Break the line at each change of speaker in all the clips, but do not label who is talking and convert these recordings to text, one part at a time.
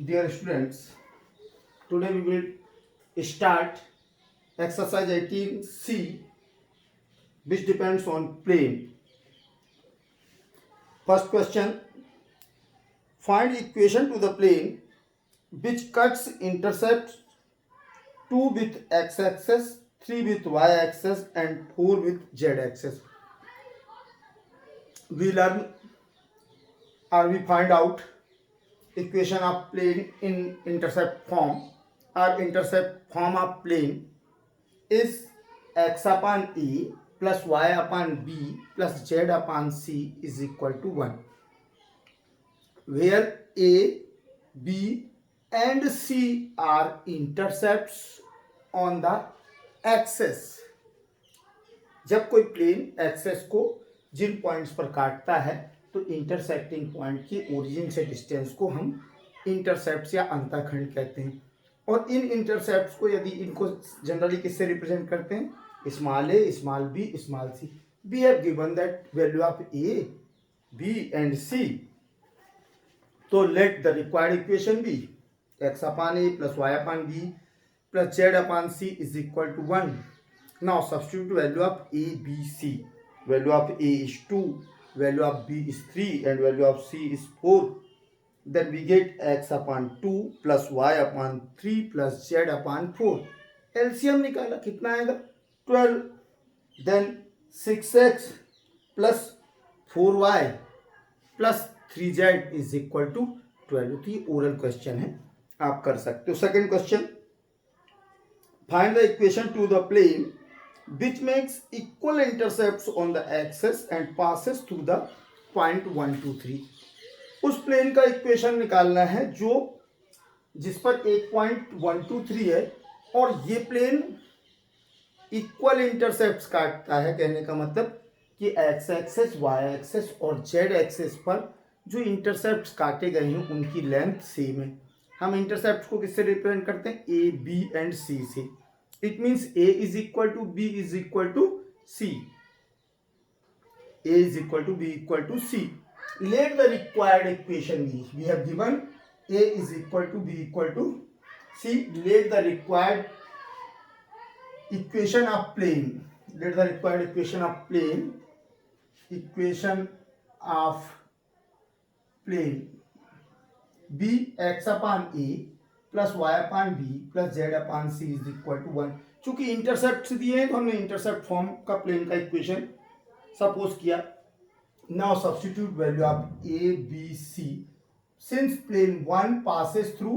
Dear students, today we will start exercise 18C, which depends on plane. First question, find equation to the plane which cuts intercepts 2 with x-axis, 3 with y-axis and 4 with z-axis. We learn or we find out equation of plane in intercept form. Our intercept form of plane is x upon a plus y upon b plus z upon c is equal to 1, where a, b and c are intercepts on the axis. जब कोई plane access को जिन points पर काटता है तो intersecting point की origin से distance को हम इंटरसेप्ट्स या अंतःखंड कहते हैं। और इन इंटरसेप्ट्स को यदि इनको जनरली किससे रिप्रेजेंट करते हैं, small a, small b, small c. We have given that value of A, b and c. तो let the required equation be x upon a plus y upon B plus Z upon C is equal to 1. Now substitute value of a, b, c. Value of a is 2, value of b is 3 and value of c is 4. Then we get x upon 2 plus y upon 3 plus z upon 4. LCM निकाला, कितना आएगा 12. Then 6x plus 4y plus 3z is equal to 12. तो ये oral question है, आप कर सकते हो। Second question, find the equation to the plane which makes equal intercepts on the axis and passes through the point 1, 2, 3. उस plane का equation निकालना है जो जिस पर एक पॉइंट 1, 2, 3 है और ये प्लेन इक्वल इंटरसेप्ट्स काटता है। कहने का मतलब कि एक्स एक्सेस, वाई एक्सेस और जेड एक्सेस पर जो इंटरसेप्ट्स काटे गए हैं उनकी लेंथ सेम है। हम इंटरसेप्ट को किससे रिप्रेजेंट करते हैं, ए, बी एंड सी से। It means A is equal to B is equal to C. A is equal to B equal to C. Let the required equation be. We have given A is equal to B equal to C. Let the required equation of plane. Let the required equation of plane. Equation of plane B x upon A plus y upon B plus Z upon C is equal to 1. चूंकि intercept दिए हैं तो हमने intercept form का plane का equation suppose किया. Now substitute value of A, B, C. Since plane 1 passes through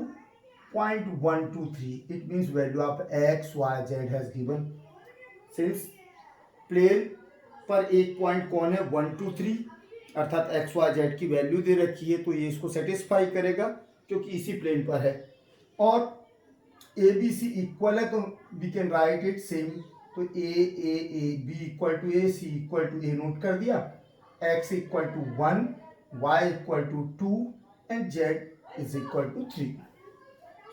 point 1, 2, 3, it means value of X, Y, Z has given. Since plane पर एक पॉइंट कौन है, 1, 2, 3, अर्थात एक्स, वाई, जेड की value दे रखी है तो ये इसको सेटिस्फाई करेगा क्योंकि इसी प्लेन पर है. और ए बी सी इक्वल है तो we can write it same. तो a b equal to a, c equal to a note कर दिया, x equal to 1, y equal to 2 and z is equal to 3.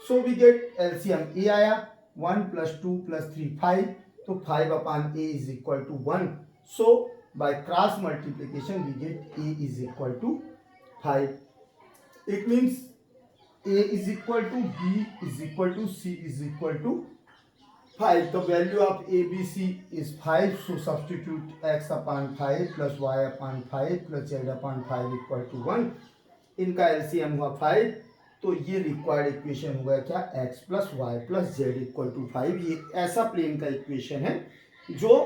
So we get LCM. A आया 1 plus 2 plus 3 5, तो 5 upon a is equal to 1. So by cross multiplication we get a is equal to 5. It means A is equal to B is equal to C is equal to 5. The value of A, B, C is 5. So substitute x upon 5 plus y upon 5 plus z upon 5 equal to 1. इनका LCM हुआ 5. तो ये required equation हुआ क्या, x plus Y plus Z equal to 5. ये ऐसा plane का equation है जो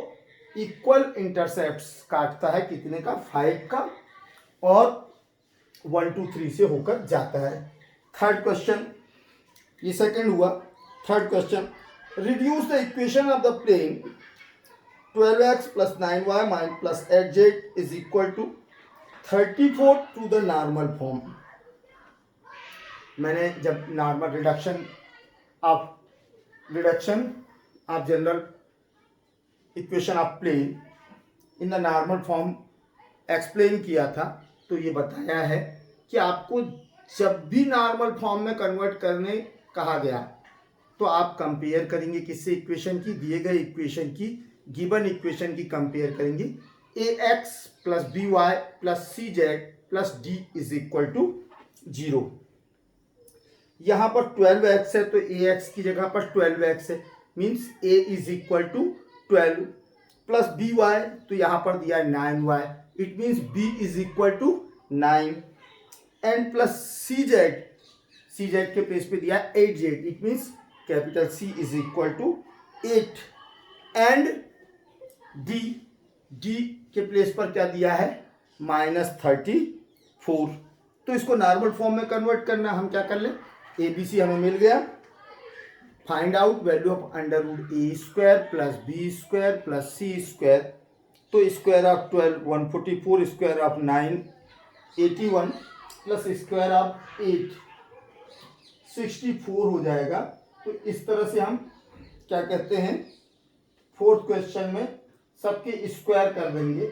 इक्वल इंटरसेप्ट्स काटता है, कितने का, 5 का, और 1, 2, 3 से होकर जाता है. थर्ड क्वेश्चन, ये सेकंड हुआ. Third question, reduce the equation of the plane 12x plus 9y plus 8z is equal to 34 to the normal form. मैंने जब normal reduction of general equation of plane in the normal form explain किया था तो ये बताया है कि आपको जब भी नॉर्मल फॉर्म में कन्वर्ट करने कहा गया तो आप कंपेयर करेंगे किससे, इक्वेशन की, दिए गए इक्वेशन की, गिवन इक्वेशन की कंपेयर करेंगे. A x plus B Y plus C Z plus D is equal to 0. यहाँ पर 12x है तो ax की जगह पर 12x है, means a is equal to 12 plus B Y, तो यहाँ पर दिया है 9y, it means b is equal to 9 and plus C Z के प्लेस पे दिया है 8z, it means capital C is equal to 8 and D के प्लेस पर क्या दिया है -34। तो इसको नॉर्मल फॉर्म में कन्वर्ट करना, हम क्या कर लें, ABC हमें मिल गया, find out value of under root A square plus B square plus C square, तो square of 12 144, square of 9 81 plus square of 8 64 हो जाएगा। तो इस तरह से हम क्या कहते हैं, फोर्थ क्वेश्चन में सबके स्क्वायर कर देंगे।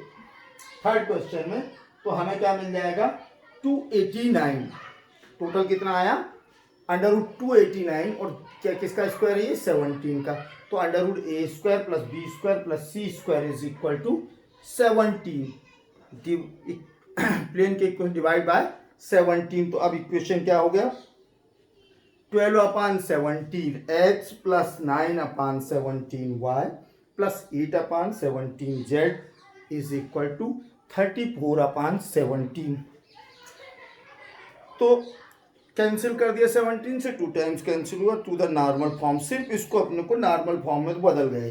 थर्ड क्वेश्चन में तो हमें क्या मिल जाएगा 289, टोटल कितना आया अंडर रूट 289 और क्या किसका स्क्वायर है ये 17 का, तो under root A square plus B square plus C square is equal to 17, plane के इक्वेशन डिवाइड बाय 17। तो अब इक्वेशन क्या हो गया 12/17 x plus 9/17 y plus 8/17 z is equal to 34/17। तो कैंसिल कर दिया 17 से, 2 टाइम्स कैंसिल हुआ टू द नॉर्मल फॉर्म, सिर्फ इसको अपने को नॉर्मल फॉर्म में बदल गया।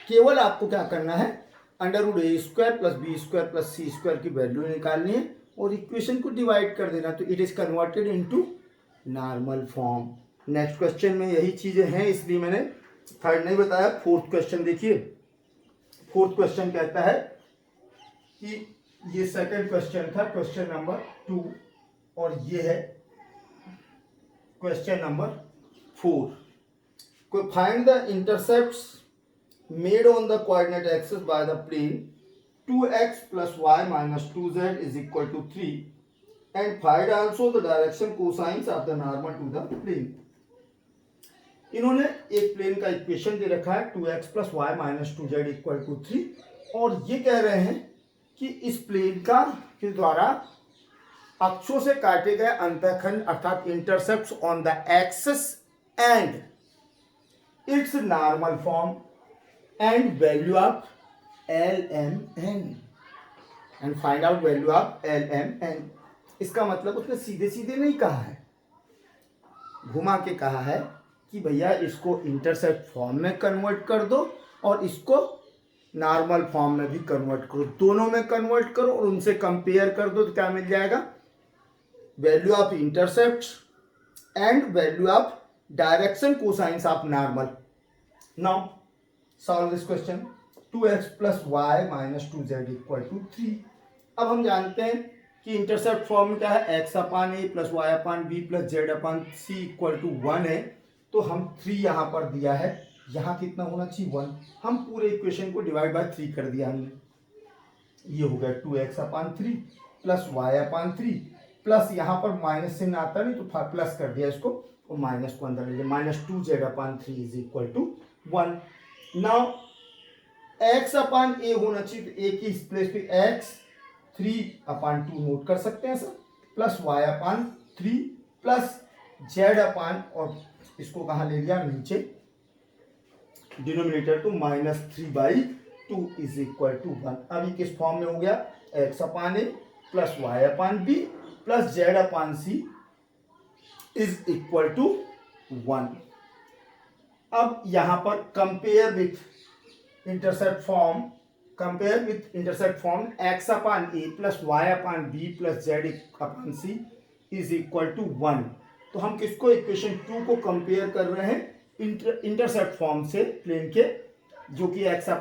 केवल आपको क्या करना है अंडर रूट ए square plus B square plus सी स्क्वायर की वैल्यू निकालनी है और इक्वेशन को डिवाइड कर देना, तो it is converted into normal form. Next question में यही चीजें हैं, इसलिए मैंने थर्ड नहीं बताया। फोर्थ क्वेश्चन देखिए, फोर्थ क्वेश्चन कहता है कि ये सेकंड क्वेश्चन था, क्वेश्चन नंबर 2, और ये है क्वेश्चन नंबर 4। को find the intercepts made on the coordinate axis by the plane 2x plus y minus 2z is equal to 3 and find also the direction cosines of the normal to the plane। इन्होंने एक plane का equation दे रखा है 2x plus y minus 2z equal to 3 और ये कह रहे हैं कि इस प्लेन का के द्वारा अक्षों से काटे गए अंतःखंड अर्थात intercepts on the axis and it's normal form and value of LMN and find out value of LMN। इसका मतलब उसने सीधे सीधे नहीं कहा है, घुमा के कहा है कि भैया इसको इंटरसेप्ट फॉर्म में कन्वर्ट कर दो और इसको नॉर्मल फॉर्म में भी कन्वर्ट करो, दोनों में कन्वर्ट करो और उनसे कंपेयर कर दो, तो क्या मिल जाएगा value of intercept and value of direction cosines of normal. Now solve this question 2x plus y minus 2z equal to 3। अब हम जानते हैं कि इंटरसेप्ट फॉर्म क्या है x/a plus y/b plus z/c equal to 1 है, तो हम 3 यहाँ पर दिया है, यहाँ कितना होना चाहिए 1, हम पूरे इक्वेशन को डिवाइड बाय 3 कर दिया हमने, ये हो गया 2x/3 प्लस y/3 प्लस यहाँ पर माइनस चिन्ह आता नहीं तो प्लस कर दिया इसको और माइनस को अंदर ले लिया, -2z/3 is equal to 1। Now x/a होना चाहिए, तो a की इस प्लेस पे x 3/2 नोट कर सकते हैं sir, plus y/3 plus z/ और इसको कहाँ ले लिया नीचे डिनोमिनेटर, तो -3/2 इज इक्वल टू 1। अभी किस फॉर्म में हो गया x/a plus y/b plus z/c is equal to 1। अब यहां पर compare with intercept form, compare with intercept form x/a plus y/b plus z/c is equal to 1। तो हम किसको इक्वेशन 2 को कंपेयर कर रहे हैं इंटरसेप्ट फॉर्म से प्लेन के, जो कि x/a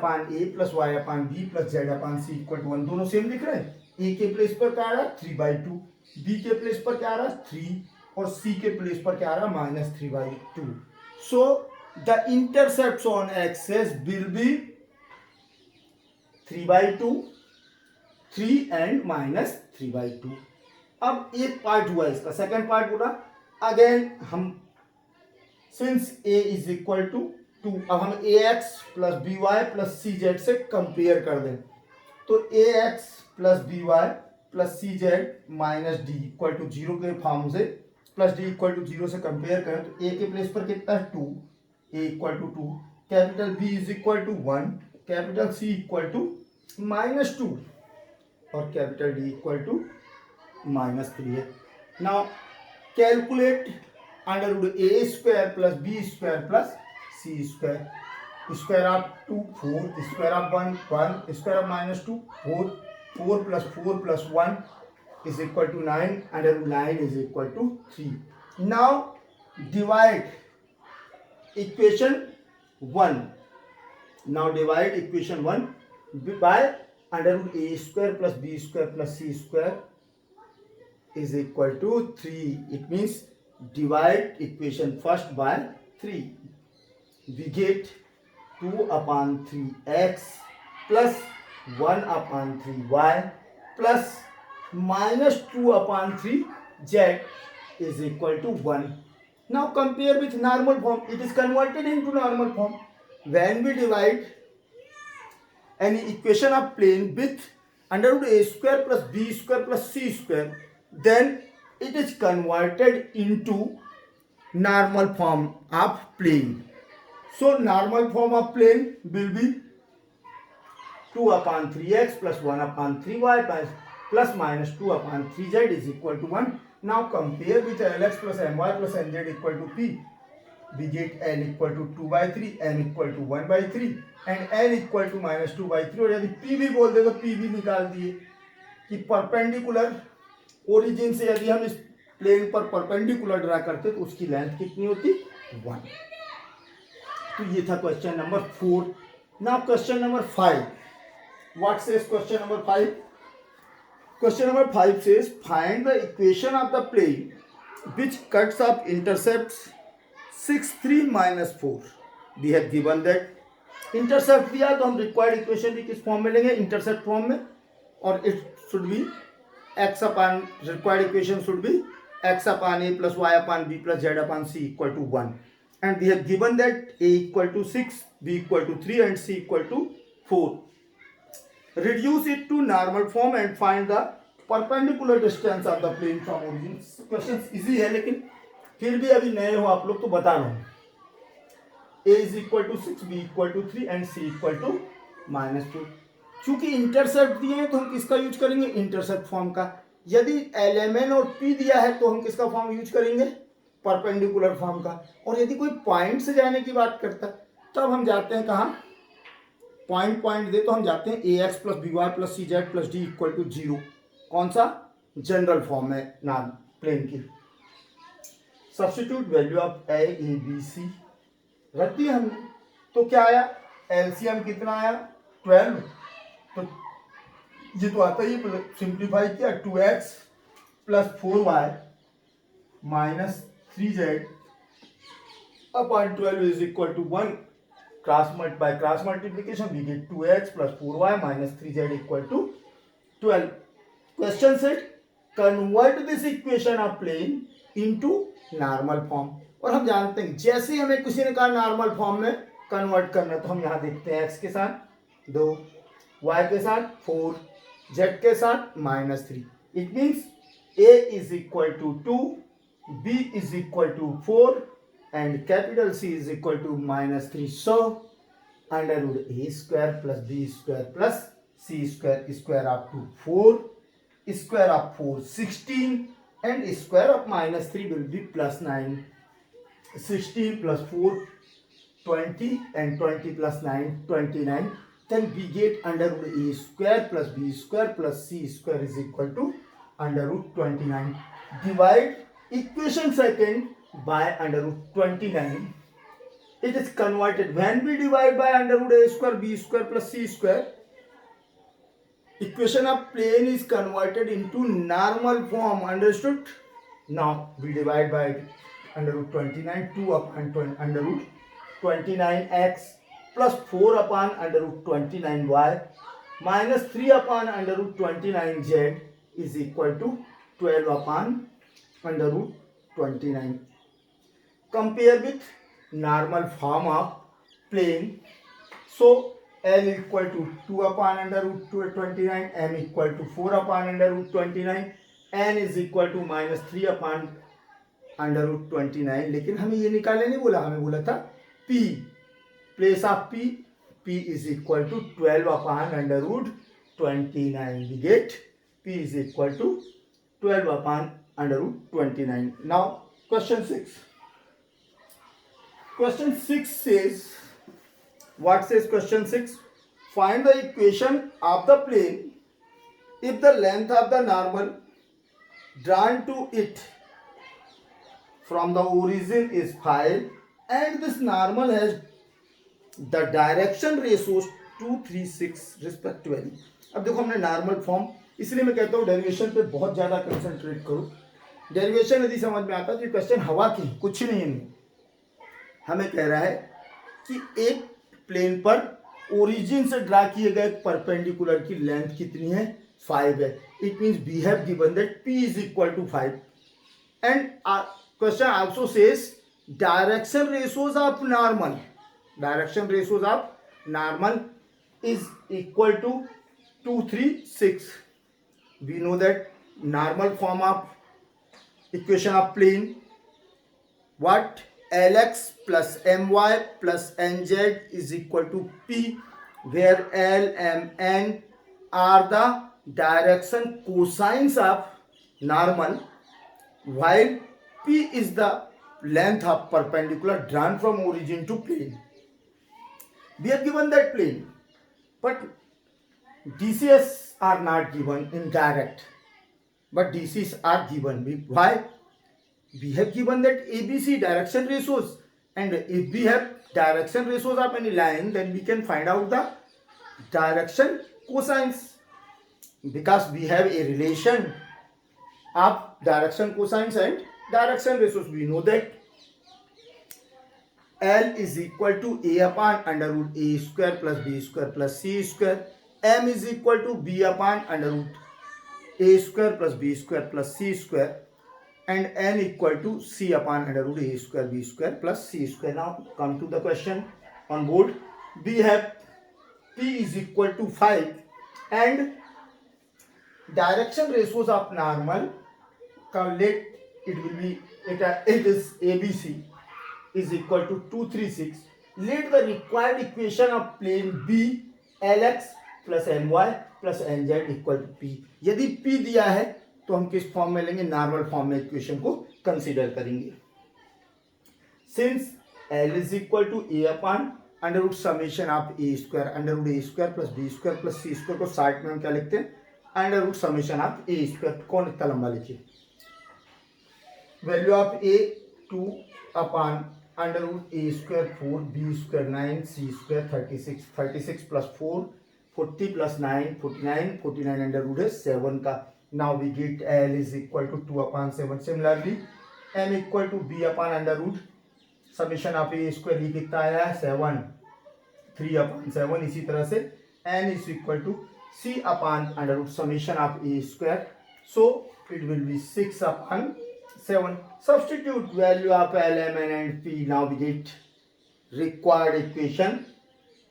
plus y/b plus z/c equal to 1, दोनों सेम दिख रहे हैं। a के प्लेस पर क्या आ रहा है 3/2, b के प्लेस पर क्या आ रहा है 3 और c के प्लेस पर क्या आ रहा है -3/2। So the intercepts on axis will be 3/2, 3 and -3/2। अब एक पार्ट हुआ इसका, सेकेंड पार्ट बोला अगेन हम since a is equal to 2, अब हम ax plus by plus cz से कंपेयर कर दें, तो ax plus by plus cz minus d equal to 0 के फॉर्म से प्लस डी इक्वल टू 0 से कंपेयर करें तो ए के प्लेस पर कितना है 2, A equal to 2, capital B is equal to 1, capital C equal to -2 और कैपिटल डी इक्वल टू -3 है। Now calculate under root A square plus B square plus C square, square of 2 4, square of 1 1, square of -2 4, 4 plus 4 plus 1 is equal to 9, under root 9 is equal to 3. Now divide equation 1. Now divide equation 1 by under root a square plus b square plus c square is equal to 3. It means divide equation first by 3. We get 2 upon 3x plus 1 upon 3y plus -2 upon 3 z is equal to 1. Now compare with normal form. It is converted into normal form. When we divide any equation of plane with under root a square plus b square plus c square, then it is converted into normal form of plane. So normal form of plane will be 2 upon 3x plus 1 upon 3y plus -2 upon 3z is equal to 1. Now compare with Lx plus My plus Nz equal to P. We get L equal to 2 by 3, M equal to 1 by 3 and N equal to -2 by 3. और यदि P भी बोल दे तो P भी निकाल दिए कि perpendicular origin से यदि हम इस प्लेन पर परपेंडिकुलर ड्रा करते तो उसकी लेंथ कितनी होती 1. तो ये था question number 4. Now question number 5. What says question number 5? Question number 5 says find the equation of the plane which cuts off intercepts 6 3 minus 4. We have given that intercept दिया तो हम required equation भी किस फॉर्म में लेंगे intercept form में और it should be x upon required equation should be x upon a plus y upon b plus z upon c equal to 1 and we have given that a equal to 6, b equal to 3 and c equal to 4. Reduce it to normal form and find the perpendicular distance of the plane from origin. Questions easy है लेकिन फिर भी अभी नए हो आप लोग तो बता रहा हूँ. a is equal to 6, b equal to 3 and c equal to -2. चूंकि इंटरसेप्ट दिए हैं तो हम किसका यूज करेंगे इंटरसेप्ट फॉर्म का. यदि एलएमएन और पी दिया है तो हम किसका फॉर्म यूज करेंगे परपेंडिकुलर फॉर्म का. और यदि कोई पॉइंट से जाने की बात करता है तब हम जाते हैं कहाँ पॉइंट दे तो हम जाते हैं a x plus B Y plus C Z plus d equal to 0. कौन सा जनरल फॉर्म है नाम प्लेन की. Substitute value of A B c रख दिया हमने तो क्या आया एलसीएम कितना आया 12. तो ये तो आता ही सिंप्लीफाई किया 2x plus 4y minus 3z upon 12 is equal to 1. By cross multiplication we get 2x plus 4y minus 3z equal to 12. Question said convert this equation of plane into normal form. और हम जानते हैं जैसे हमें किसी ने कहा normal form में कन्वर्ट करना तो हम यहाँ देखते हैं x के साथ 2, y के साथ 4, z के साथ -3. It means a is equal to 2, b is equal to 4 and capital C is equal to -3. So under root a square plus b square plus c square, square of 2 4, square of 4 16 and square of -3 will be plus 9. 16 plus 4 20 and 20 plus 9 29. Then we get under root a square plus b square plus c square is equal to under root 29. Divide equation second by under root 29. It is converted when we divide by under root a square b square plus c square. Equation of plane is converted into normal form. Understood? Now we divide by under root 29 2 upon under root 29x plus 4 upon under root 29y minus 3 upon under root 29z is equal to 12 upon under root 29. Compare with normal form of plane. So L equal to 2 upon under root 29, M equal to 4 upon under root 29, N is equal to -3 upon √29, लेकिन हमें ये निकालने नहीं बोला, हमें बोला था p, place of p, p is equal to 12 upon √29. We get p is equal to 12 upon √29. Now question 6. Question 6 says, what says question 6? Find the equation of the plane if the length of the normal drawn to it from the origin is 5 and this normal has the direction ratios 2, 3, 6 respectively. अब देखो हमने normal form, इसलिए मैं कहता हूँ derivation पे बहुत ज़्यादा कंसंट्रेट करो. डेरिवेशन यदि समझ में आता है तो क्वेश्चन हवा की कुछ नहीं है. हमें कह रहा है कि एक प्लेन पर ओरिजिन से ड्रा किए गए परपेंडिकुलर की लेंथ कितनी है, 5 है. It means we have given that p is equal to 5 and question also says direction ratios of normal, direction ratios of normal is equal to 2, 3, 6. We know that normal form of equation of plane, what, Lx plus My plus Nz is equal to P, where L, M, N are the direction cosines of normal, while P is the length of perpendicular drawn from origin to plane. We have given that plane, but DCS are not given in direct, but DCs are given. Why? We have given that ABC direction ratios, and if we have direction ratios of any line, then we can find out the direction cosines, because we have a relation of direction cosines and direction ratios. We know that L is equal to A upon √A square plus B square plus C square. M is equal to B upon √A square plus B square plus C square. And n equal to c upon √A square b square plus c square. Now come to the question on board. We have p is equal to 5 and direction ratios of normal, let it will be, it is ABC is equal to 2, 3, 6. Let the required equation of plane B Lx plus My plus Nz equal to p. यदि p दिया है तो हम किस form में लेंगे, normal form में equation को कंसीडर करेंगे. Since L is equal to A upon √ summation of A square plus B square plus C square को शॉर्ट में हम क्या लिखते हैं, √ समेशन ऑफ A स्क्वायर. कौन इतना लंबा लिखिए. Value of A 2 upon √ A square 4 B square 9 C square 36 plus 4 40 plus 9 49 √ है 7 का. Now we get L is equal to 2 upon 7. Similarly, M equal to B upon √ summation of A square, ये कितना आया है 7, 3 upon 7. इसी तरह से N is equal to C upon √ summation of A square. So it will be 6 upon 7. Substitute value of L, M, N and P. Now we get required equation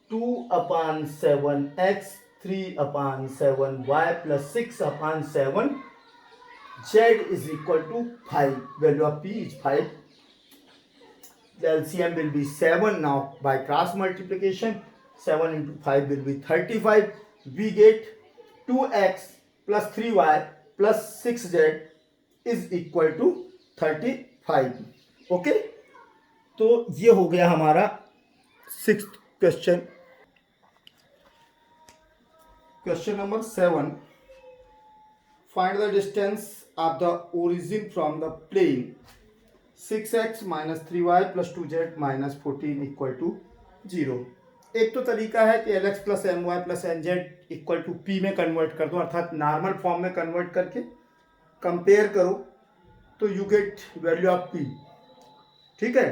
2 upon 7x 3 upon 7y plus 6 upon 7 z is equal to 5. Value of p is 5. The LCM will be 7. Now by cross multiplication 7 into 5 will be 35. We get 2x plus 3y plus 6z is equal to 35. Okay, तो ये हो गया हमारा 6th question. Question number 7. Find the distance of the origin from the plane 6x minus 3y plus 2z minus 14 equal to 0. एक तो तरीका है कि Lx plus My plus Nz equal to P में कन्वर्ट कर दो, अर्थात नॉर्मल फॉर्म में कन्वर्ट करके कंपेयर करो तो you get value of P. ठीक है.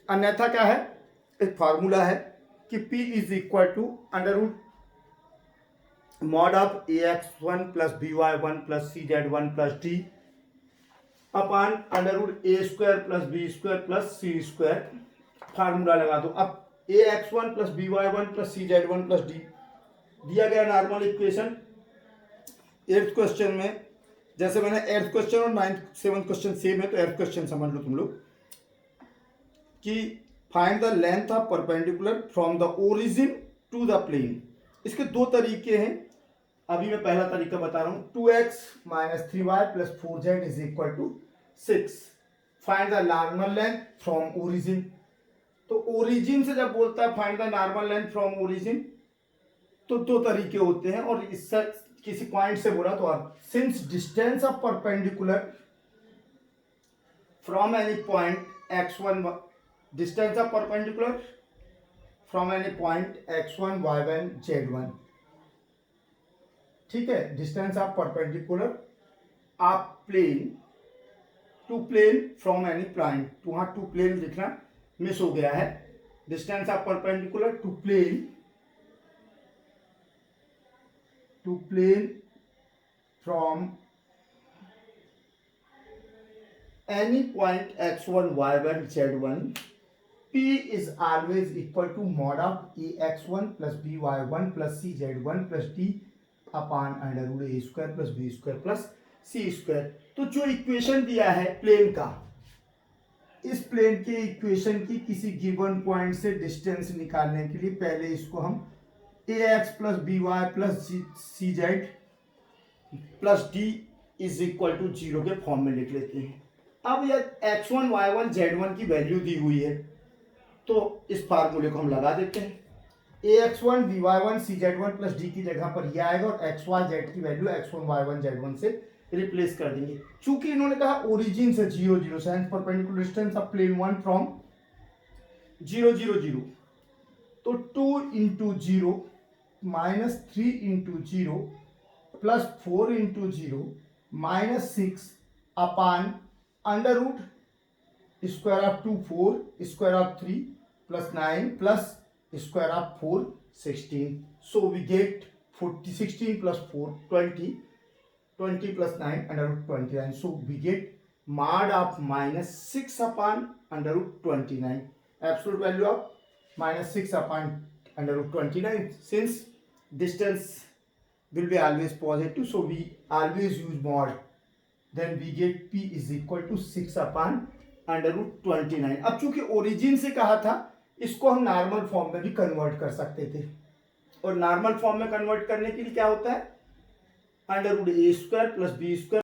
अन्यथा क्या है, एक फार्मूला है कि P is equal to √ mod of ax1 plus by1 plus cz1 plus d upon √ a square plus b square plus c square. Formula लगा दो. अब ax1 plus by1 plus cz1 plus d दिया गया normal equation. 8th question में जैसे मैंने 8th question और 9th 7th question same है, तो 8th क्वेश्चन समझ लो तुम लोग कि find the length of perpendicular from the origin to the plane. इसके दो तरीके हैं, अभी मैं पहला तरीका बता रहा हूं। 2x minus 3y plus 4z is equal to 6। Find the normal length from origin. तो ओरिजिन से जब बोलता है find the normal length from origin, तो दो तरीके होते हैं, और इससे किसी पॉइंट से बोला तो since distance of perpendicular from any point x1, distance of perpendicular from any point x1 y1 z1, ठीक है। Distance of perpendicular of plane to plane from any point, तो वहां टू प्लेन लिखना मिस हो गया है। Distance of perpendicular to plane from any point x1 y1 z1, p is always equal to mod of ax1 plus by1 plus cz1 plus d upon under root A square plus B square plus C square. तो जो equation दिया है plane का, इस plane के equation की किसी given point से डिस्टेंस निकालने के लिए पहले इसको हम ax plus B Y plus C Z plus D is equal to 0 के फॉर्म में लिख लेते हैं। अब यह x1 y1 z1 की वैल्यू दी हुई है, तो इस फार्मूले को हम लगा देते हैं। ax1 by1 cz1 plus D की जगह पर यह आएगा, और xy z की वैल्यू x1 y1 z1 से रिप्लेस कर देंगे। चूंकि इन्होंने कहा ओरिजिन से 0 0, since perpendicular distance of plane 1 from 0 0 0, तो 2 into 0 minus 3 into 0 plus 4 into 0 minus 6 upon under root square of 2 4 square of 3 plus 9 plus square of 4 16। So we get 16 plus 4 20 plus 9 under root 29. So we get mod of minus 6 upon under root 29. Absolute value of minus 6 upon under root 29. Since distance will be always positive, so we always use mod. Then we get p is equal to 6 upon under root 29. अब चूंकि origin से कहा था, इसको हम normal form में भी convert कर सकते थे, और नॉर्मल फॉर्म में कन्वर्ट करने के लिए क्या होता है, अंडर रूट ए स्क्वायर प्लस बी स्क्वायर